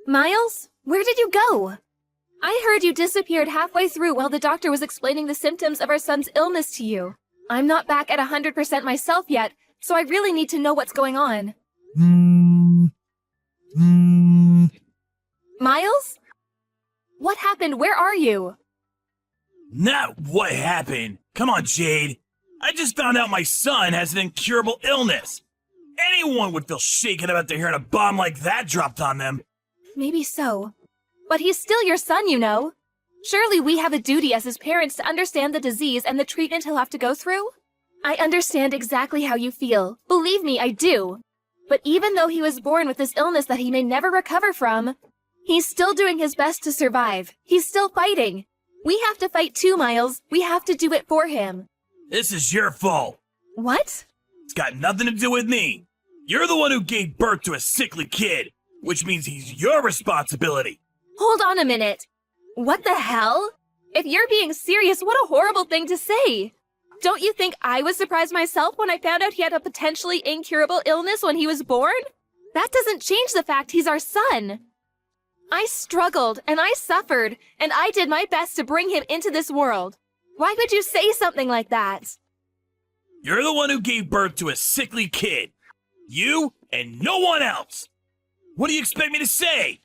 Miles, where did you go? I heard you disappeared halfway through while the doctor was explaining the symptoms of our son's illness to you. I'm not back at 100% myself yet, so I really need to know what's going on. Miles? What happened? Where are you? Not what happened. Come on, Jade. I just found out my son has an incurable illness. Anyone would feel shaken about to hearing a bomb like that dropped on them. Maybe so. But he's still your son, you know. Surely we have a duty as his parents to understand the disease and the treatment he'll have to go through? I understand exactly how you feel. Believe me, I do. But even though he was born with this illness that he may never recover from, he's still doing his best to survive. He's still fighting. We have to fight too, Miles. We have to do it for him. This is your fault. What? It's got nothing to do with me. You're the one who gave birth to a sickly kid, which means he's your responsibility. Hold on a minute. What the hell? If you're being serious, what a horrible thing to say. Don't you think I was surprised myself when I found out he had a potentially incurable illness when he was born? That doesn't change the fact he's our son. I struggled, and I suffered, and I did my best to bring him into this world. Why would you say something like that? You're the one who gave birth to a sickly kid. You and no one else. What do you expect me to say?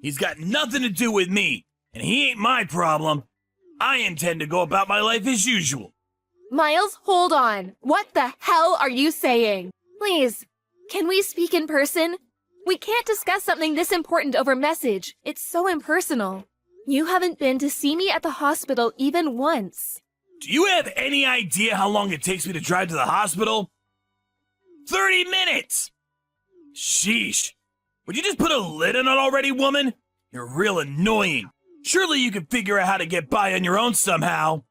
He's got nothing to do with me, and he ain't my problem. I intend to go about my life as usual. Miles, hold on. What the hell are you saying? Please, can we speak in person? We can't discuss something this important over message. It's so impersonal. You haven't been to see me at the hospital even once. Do you have any idea how long it takes me to drive to the hospital? 30 minutes! Sheesh. Would you just put a lid on it already, woman? You're real annoying. Surely you can figure out how to get by on your own somehow.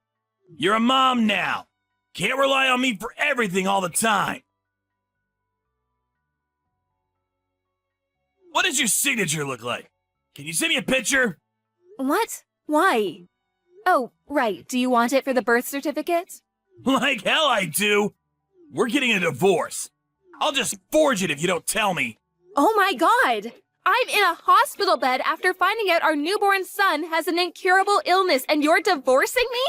You're a mom now. Can't rely on me for everything all the time. What does your signature look like? Can you send me a picture? What? Why? Oh, right. Do you want it for the birth certificate? Like hell I do. We're getting a divorce. I'll just forge it if you don't tell me. Oh my god! I'm in a hospital bed after finding out our newborn son has an incurable illness and you're divorcing me?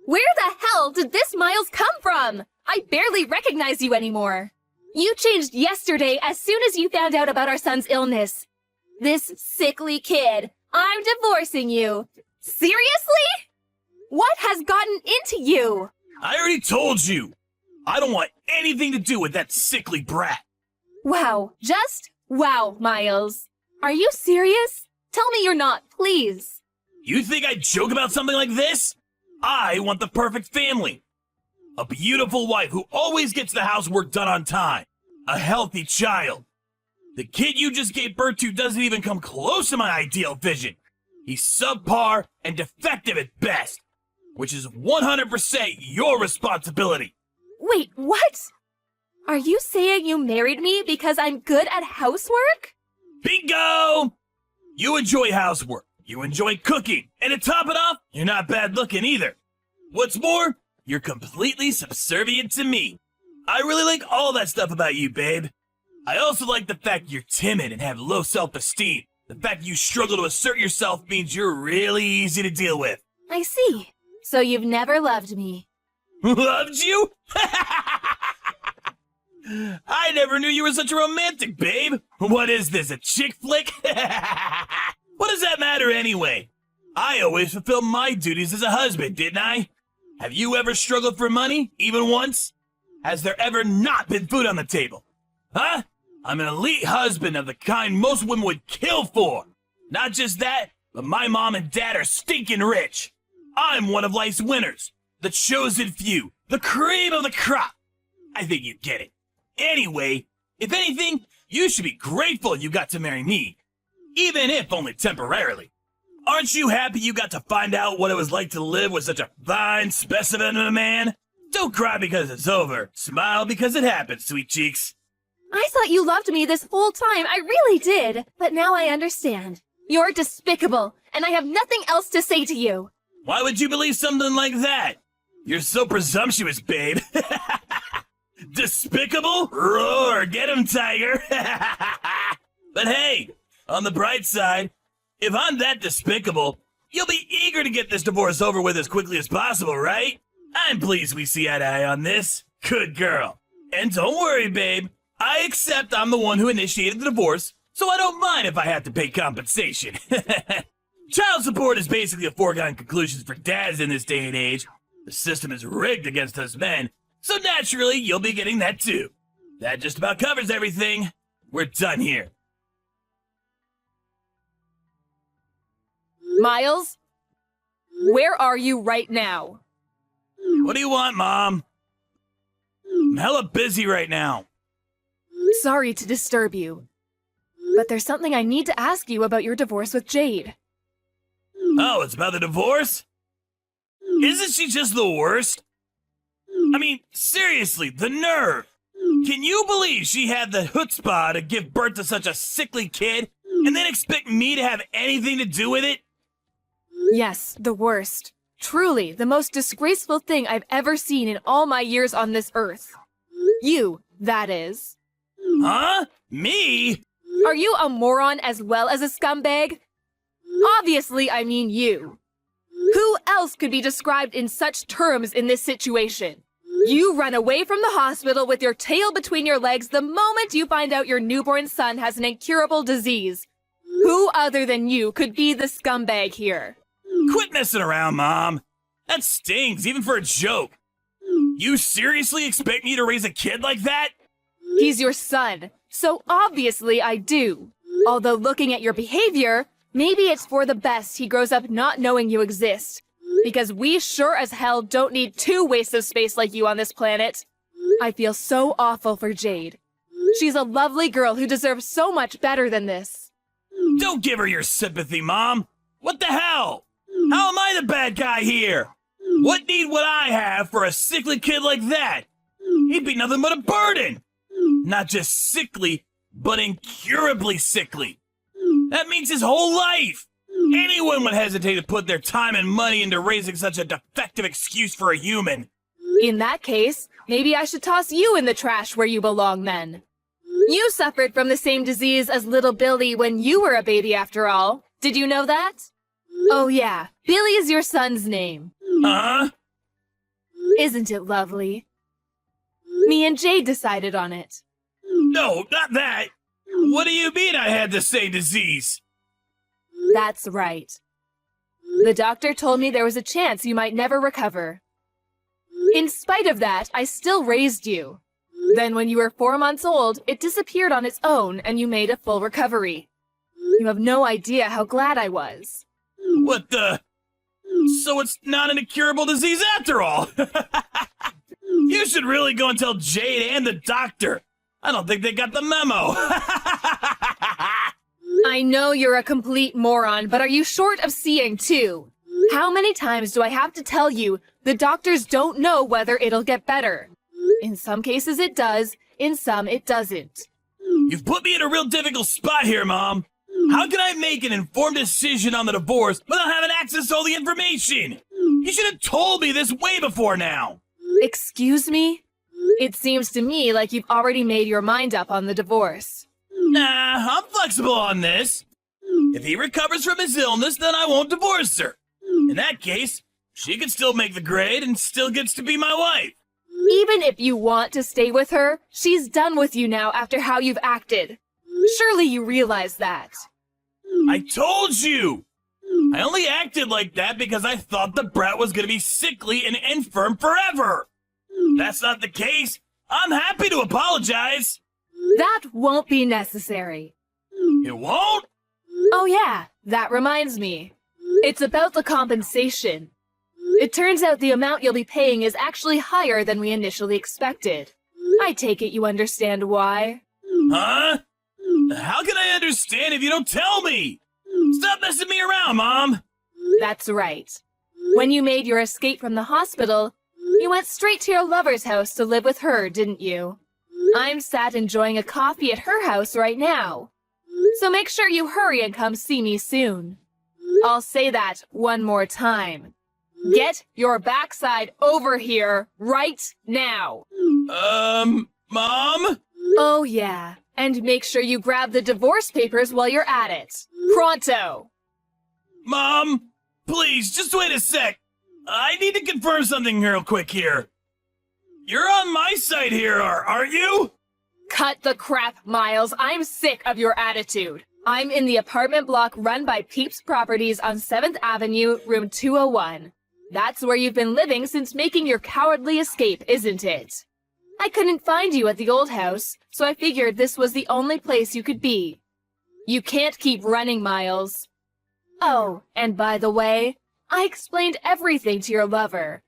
Where the hell did this Miles come from? I barely recognize you anymore. You changed yesterday as soon as you found out about our son's illness. This sickly kid. I'm divorcing you. Seriously? What has gotten into you? I already told you. I don't want anything to do with that sickly brat. Wow, just wow, Miles. Are you serious? Tell me you're not, please. You think I'd joke about something like this? I want the perfect family. A beautiful wife who always gets the housework done on time. A healthy child. The kid you just gave birth to doesn't even come close to my ideal vision. He's subpar and defective at best, which is 100% your responsibility. Wait, what? Are you saying you married me because I'm good at housework? Bingo! You enjoy housework. You enjoy cooking. And to top it off, you're not bad looking either. What's more, you're completely subservient to me. I really like all that stuff about you, babe. I also like the fact you're timid and have low self-esteem. The fact you struggle to assert yourself means you're really easy to deal with. I see. So you've never loved me. Loved you? I never knew you were such a romantic, babe. What is this, a chick flick? What does that matter anyway? I always fulfilled my duties as a husband, didn't I? Have you ever struggled for money, even once? Has there ever not been food on the table? Huh? I'm an elite husband of the kind most women would kill for. Not just that, but my mom and dad are stinking rich. I'm one of life's winners. The chosen few. The cream of the crop. I think you get it. Anyway, if anything, you should be grateful you got to marry me. Even if only temporarily. Aren't you happy you got to find out what it was like to live with such a fine specimen of a man? Don't cry because it's over. Smile because it happened, sweet cheeks. I thought you loved me this whole time. I really did. But now I understand. You're despicable, and I have nothing else to say to you. Why would you believe something like that? You're so presumptuous, babe. Despicable? Roar, get him, tiger. But hey, On the bright side, if I'm that despicable, you'll be eager to get this divorce over with as quickly as possible, right? I'm pleased we see eye to eye on this. Good girl. And don't worry, babe. I accept I'm the one who initiated the divorce, so I don't mind if I have to pay compensation. Child support is basically a foregone conclusion for dads in this day and age. The system is rigged against us men, so naturally you'll be getting that too. That just about covers everything. We're done here. Miles, where are you right now? What do you want, Mom? I'm hella busy right now. Sorry to disturb you, but there's something I need to ask you about your divorce with Jade. Oh, it's about the divorce? Isn't she just the worst? I mean, seriously, the nerve. Can you believe she had the chutzpah to give birth to such a sickly kid and then expect me to have anything to do with it? Yes, the worst. Truly, the most disgraceful thing I've ever seen in all my years on this earth. You, that is. Huh? Me? Are you a moron as well as a scumbag? Obviously, I mean you. Who else could be described in such terms in this situation? You run away from the hospital with your tail between your legs the moment you find out your newborn son has an incurable disease. Who other than you could be the scumbag here? Quit messing around, Mom. That stings, even for a joke. You seriously expect me to raise a kid like that? He's your son, so obviously I do. Although looking at your behavior, maybe it's for the best he grows up not knowing you exist. Because we sure as hell don't need two wastes of space like you on this planet. I feel so awful for Jade. She's a lovely girl who deserves so much better than this. Don't give her your sympathy, Mom. What the hell? How am I the bad guy here? What need would I have for a sickly kid like that? He'd be nothing but a burden. Not just sickly, but incurably sickly. That means his whole life. Anyone would hesitate to put their time and money into raising such a defective excuse for a human. In that case, maybe I should toss you in the trash where you belong then. You suffered from the same disease as little Billy when you were a baby after all. Did you know that? Oh yeah, Billy is your son's name. Huh? Isn't it lovely? Me and Jade decided on it. No, not that. What do you mean I had the same disease? That's right. The doctor told me there was a chance you might never recover. In spite of that, I still raised you. Then when you were 4 months old, it disappeared on its own and you made a full recovery. You have no idea how glad I was. What the? So it's not an incurable disease after all. You should really go and tell Jade and the doctor. I don't think they got the memo. I know you're a complete moron, but are you short of seeing too? How many times do I have to tell you the doctors don't know whether it'll get better? In some cases it does, in some it doesn't. You've put me in a real difficult spot here, Mom. How can I make an informed decision on the divorce without having access to all the information? You should have told me this way before now. Excuse me? It seems to me like you've already made your mind up on the divorce. Nah, I'm flexible on this. If he recovers from his illness, then I won't divorce her. In that case, she can still make the grade and still gets to be my wife. Even if you want to stay with her, she's done with you now after how you've acted. Surely you realize that. I told you! I only acted like that because I thought the brat was gonna be sickly and infirm forever. That's not the case. I'm happy to apologize. That won't be necessary. It won't? Oh yeah, that reminds me. It's about the compensation. It turns out the amount you'll be paying is actually higher than we initially expected. I take it you understand why. Huh? How can I understand if you don't tell me? Stop messing me around, Mom. That's right. When you made your escape from the hospital, you went straight to your lover's house to live with her, didn't you? I'm sat enjoying a coffee at her house right now. So make sure you hurry and come see me soon. I'll say that one more time. Get your backside over here right now. Mom? Oh yeah, And make sure you grab the divorce papers while you're at it. Pronto! Mom, please, just wait a sec. I need to confirm something real quick here. You're on my side here, aren't you? Cut the crap, Miles. I'm sick of your attitude. I'm in the apartment block run by Peeps Properties on 7th Avenue, room 201. That's where you've been living since making your cowardly escape, isn't it? I couldn't find you at the old house, so I figured this was the only place you could be. You can't keep running, Miles. Oh, and by the way, I explained everything to your lover.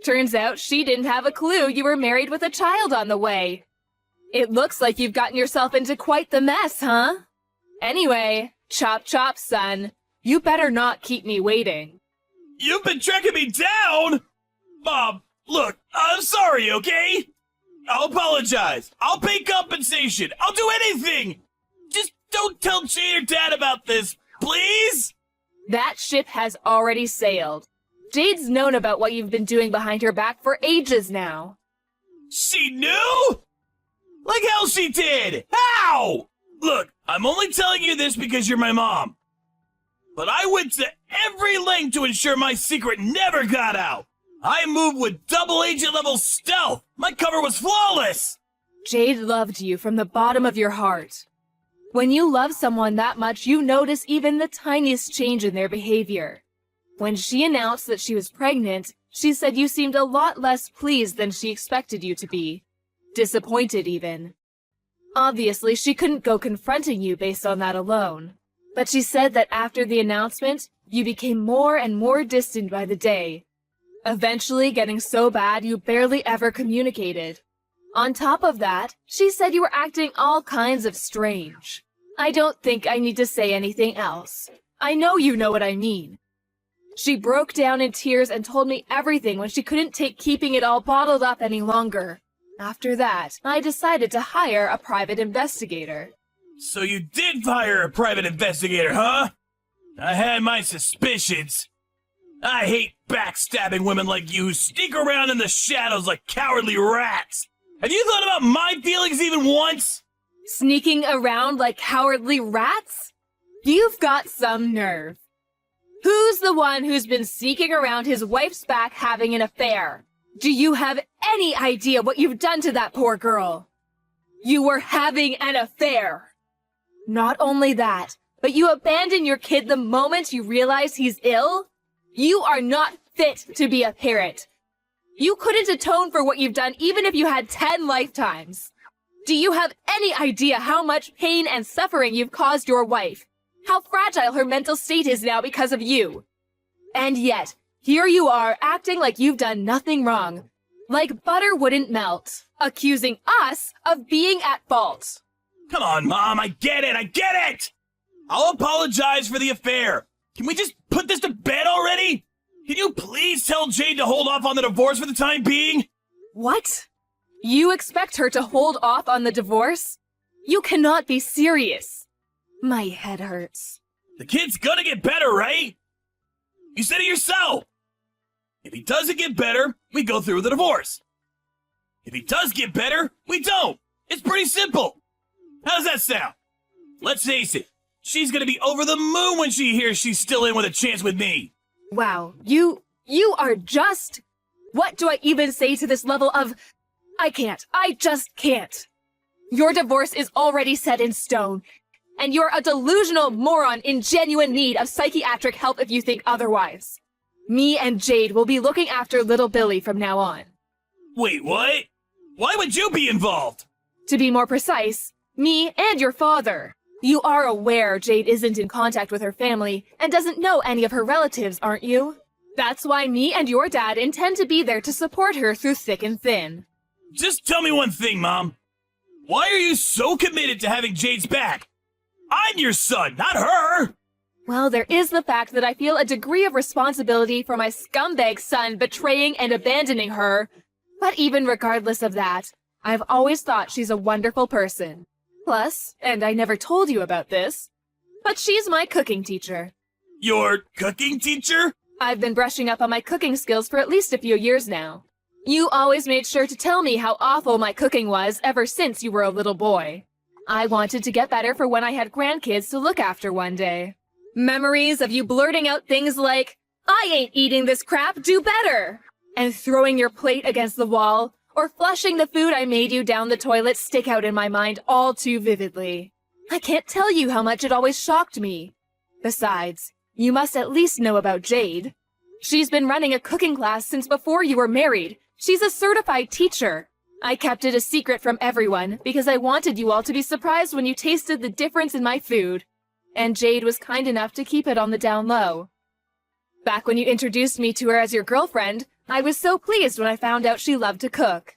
Turns out she didn't have a clue you were married with a child on the way. It looks like you've gotten yourself into quite the mess, huh? Anyway, chop chop, son. You better not keep me waiting. You've been tracking me down? Mom, look, I'm sorry, okay? I'll apologize. I'll pay compensation. I'll do anything. Just don't tell Jade or Dad about this, please? That ship has already sailed. Jade's known about what you've been doing behind her back for ages now. She knew? Like hell she did! How? Look, I'm only telling you this because you're my mom. But I went to every length to ensure my secret never got out. I moved with double agent level stealth. My cover was flawless. Jade loved you from the bottom of your heart. When you love someone that much, you notice even the tiniest change in their behavior. When she announced that she was pregnant, she said you seemed a lot less pleased than she expected you to be. Disappointed, even. Obviously, she couldn't go confronting you based on that alone. But she said that after the announcement, you became more and more distant by the day. Eventually getting so bad you barely ever communicated. On top of that, she said you were acting all kinds of strange. I don't think I need to say anything else. I know you know what I mean. She broke down in tears and told me everything when she couldn't take keeping it all bottled up any longer. After that, I decided to hire a private investigator. So you did hire a private investigator, huh? I had my suspicions. I hate backstabbing women like you who sneak around in the shadows like cowardly rats. Have you thought about my feelings even once? Sneaking around like cowardly rats? You've got some nerve. Who's the one who's been sneaking around his wife's back having an affair? Do you have any idea what you've done to that poor girl? You were having an affair. Not only that, but you abandon your kid the moment you realize he's ill? You are not fit to be a parent. You couldn't atone for what you've done even if you had 10 lifetimes. Do you have any idea how much pain and suffering you've caused your wife? How fragile her mental state is now because of you? And yet, here you are acting like you've done nothing wrong. Like butter wouldn't melt, accusing us of being at fault. Come on, Mom, I get it! I'll apologize for the affair. Can we just put this to bed already? Can you please tell Jade to hold off on the divorce for the time being? What? You expect her to hold off on the divorce? You cannot be serious. My head hurts. The kid's gonna get better, right? You said it yourself. If he doesn't get better, we go through with the divorce. If he does get better, we don't. It's pretty simple. How does that sound? Let's face it, she's gonna be over the moon when she hears she's still in with a chance with me. Wow, you are just... What do I even say to this level of... I just can't. Your divorce is already set in stone, and you're a delusional moron in genuine need of psychiatric help if you think otherwise. Me and Jade will be looking after little Billy from now on. Wait, what? Why would you be involved? To be more precise, me and your father. You are aware Jade isn't in contact with her family and doesn't know any of her relatives, aren't you? That's why me and your dad intend to be there to support her through thick and thin. Just tell me one thing, Mom. Why are you so committed to having Jade's back? I'm your son, not her! Well, there is the fact that I feel a degree of responsibility for my scumbag son betraying and abandoning her. But even regardless of that, I've always thought she's a wonderful person. Plus, and I never told you about this, but she's my cooking teacher. Your cooking teacher? I've been brushing up on my cooking skills for at least a few years now. You always made sure to tell me how awful my cooking was ever since you were a little boy. I wanted to get better for when I had grandkids to look after one day. Memories of you blurting out things like, "I ain't eating this crap, do better!" and throwing your plate against the wall, or flushing the food I made you down the toilet stick out in my mind all too vividly. I can't tell you how much it always shocked me. Besides, you must at least know about Jade. She's been running a cooking class since before you were married. She's a certified teacher. I kept it a secret from everyone because I wanted you all to be surprised when you tasted the difference in my food. And Jade was kind enough to keep it on the down low. Back when you introduced me to her as your girlfriend, I was so pleased when I found out she loved to cook.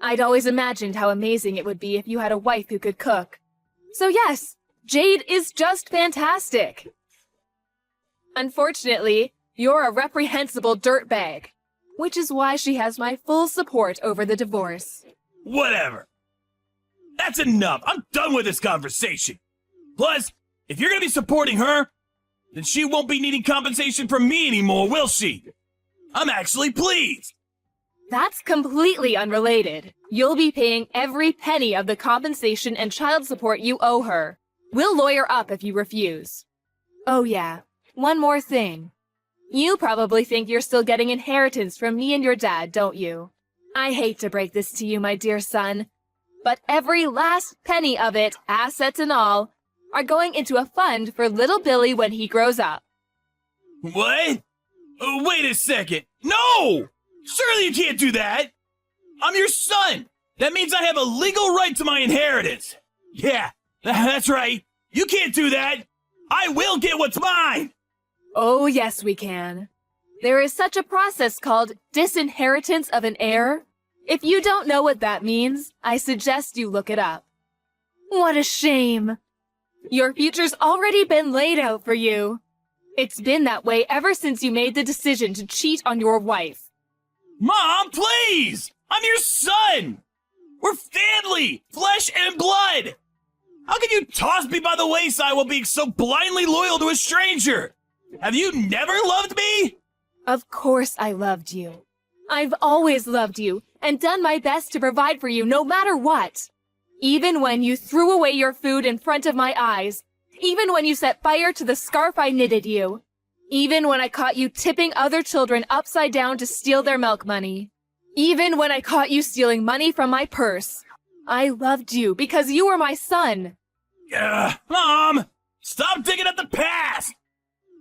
I'd always imagined how amazing it would be if you had a wife who could cook. So yes, Jade is just fantastic. Unfortunately, you're a reprehensible dirtbag, which is why she has my full support over the divorce. Whatever. That's enough. I'm done with this conversation. Plus, if you're gonna be supporting her, then she won't be needing compensation from me anymore, will she? I'm actually pleased. That's completely unrelated. You'll be paying every penny of the compensation and child support you owe her. We'll lawyer up if you refuse. Oh yeah, one more thing. You probably think you're still getting inheritance from me and your dad, don't you? I hate to break this to you, my dear son, but every last penny of it, assets and all, are going into a fund for little Billy when he grows up. What? Wait a second. No! Surely you can't do that! I'm your son! That means I have a legal right to my inheritance! Yeah, that's right. You can't do that! I will get what's mine! Oh, yes, we can. There is such a process called disinheritance of an heir. If you don't know what that means, I suggest you look it up. What a shame. Your future's already been laid out for you. It's been that way ever since you made the decision to cheat on your wife. Mom, please! I'm your son! We're family! Flesh and blood! How can you toss me by the wayside while being so blindly loyal to a stranger? Have you never loved me? Of course I loved you. I've always loved you and done my best to provide for you no matter what. Even when you threw away your food in front of my eyes, even when you set fire to the scarf I knitted you, even when I caught you tipping other children upside down to steal their milk money, even when I caught you stealing money from my purse, I loved you because you were my son. Mom, stop digging at the past!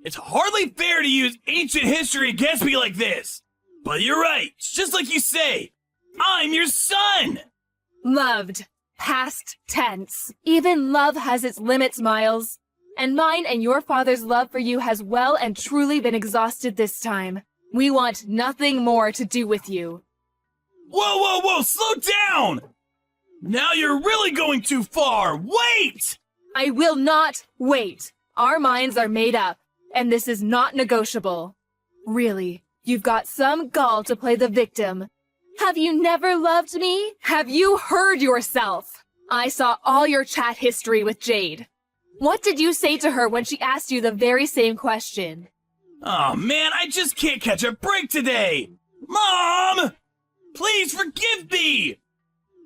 It's hardly fair to use ancient history against me like this. But you're right, it's just like you say. I'm your son! Loved. Past tense. Even love has its limits, Miles. And mine and your father's love for you has well and truly been exhausted this time. We want nothing more to do with you. Whoa, slow down! Now you're really going too far! Wait! I will not wait. Our minds are made up, and this is not negotiable. Really, you've got some gall to play the victim. Have you never loved me? Have you heard yourself? I saw all your chat history with Jade. What did you say to her when she asked you the very same question? Oh man, I just can't catch a break today! Mom! Please forgive me!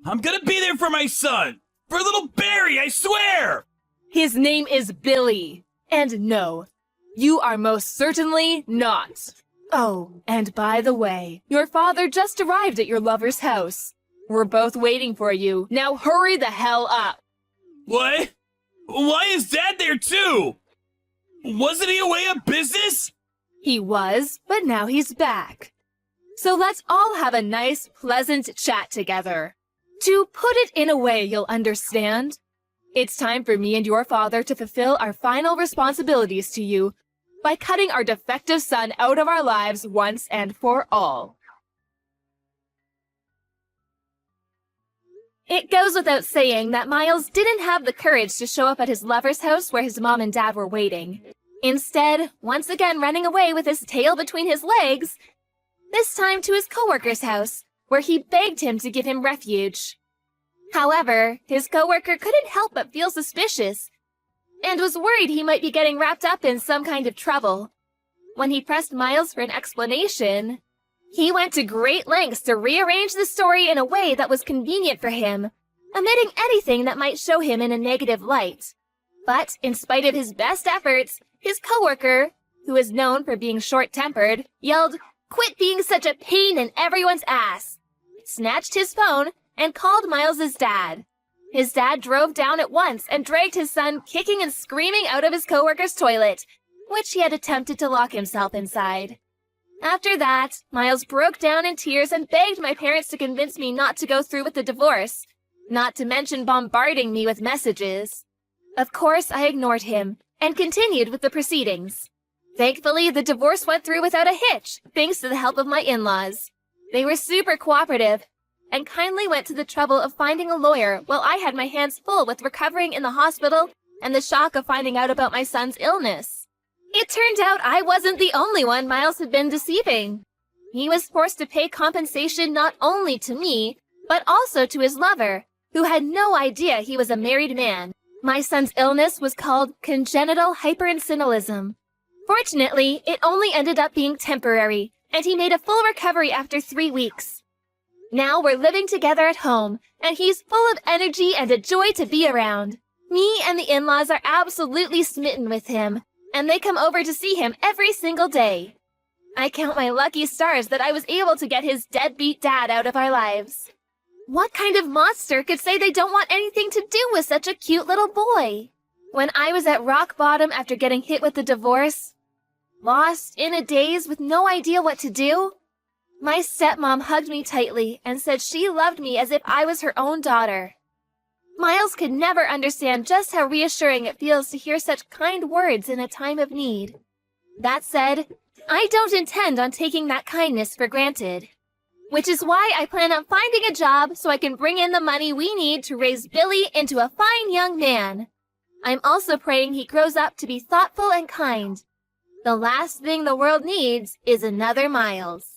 I'm gonna be there for my son! For little Barry, I swear! His name is Billy. And no, you are most certainly not. Oh, and by the way, your father just arrived at your lover's house. We're both waiting for you. Now hurry the hell up. What? Why is Dad there too? Wasn't he away on business? He was, but now he's back. So let's all have a nice, pleasant chat together. To put it in a way you'll understand, it's time for me and your father to fulfill our final responsibilities to you by cutting our defective son out of our lives once and for all. It goes without saying that Miles didn't have the courage to show up at his lover's house where his mom and dad were waiting. Instead, once again running away with his tail between his legs, this time to his coworker's house, where he begged him to give him refuge. However, his coworker couldn't help but feel suspicious, and was worried he might be getting wrapped up in some kind of trouble. When he pressed Miles for an explanation, he went to great lengths to rearrange the story in a way that was convenient for him, omitting anything that might show him in a negative light. But in spite of his best efforts, his coworker, who is known for being short-tempered, yelled, "Quit being such a pain in everyone's ass," snatched his phone, and called Miles's dad. His dad drove down at once and dragged his son kicking and screaming out of his coworker's toilet, which he had attempted to lock himself inside. After that, Miles broke down in tears and begged my parents to convince me not to go through with the divorce, not to mention bombarding me with messages. Of course, I ignored him and continued with the proceedings. Thankfully, the divorce went through without a hitch, thanks to the help of my in-laws. They were super cooperative and kindly went to the trouble of finding a lawyer while I had my hands full with recovering in the hospital and the shock of finding out about my son's illness. It turned out I wasn't the only one Miles had been deceiving. He was forced to pay compensation not only to me, but also to his lover, who had no idea he was a married man. My son's illness was called congenital hyperinsulinism. Fortunately, it only ended up being temporary, and he made a full recovery after 3 weeks. Now we're living together at home, and he's full of energy and a joy to be around. Me and the in-laws are absolutely smitten with him, and they come over to see him every single day. I count my lucky stars that I was able to get his deadbeat dad out of our lives. What kind of monster could say they don't want anything to do with such a cute little boy? When I was at rock bottom after getting hit with the divorce, lost, in a daze with no idea what to do, my stepmom hugged me tightly and said she loved me as if I was her own daughter. Miles could never understand just how reassuring it feels to hear such kind words in a time of need. That said, I don't intend on taking that kindness for granted, which is why I plan on finding a job so I can bring in the money we need to raise Billy into a fine young man. I'm also praying he grows up to be thoughtful and kind. The last thing the world needs is another Miles.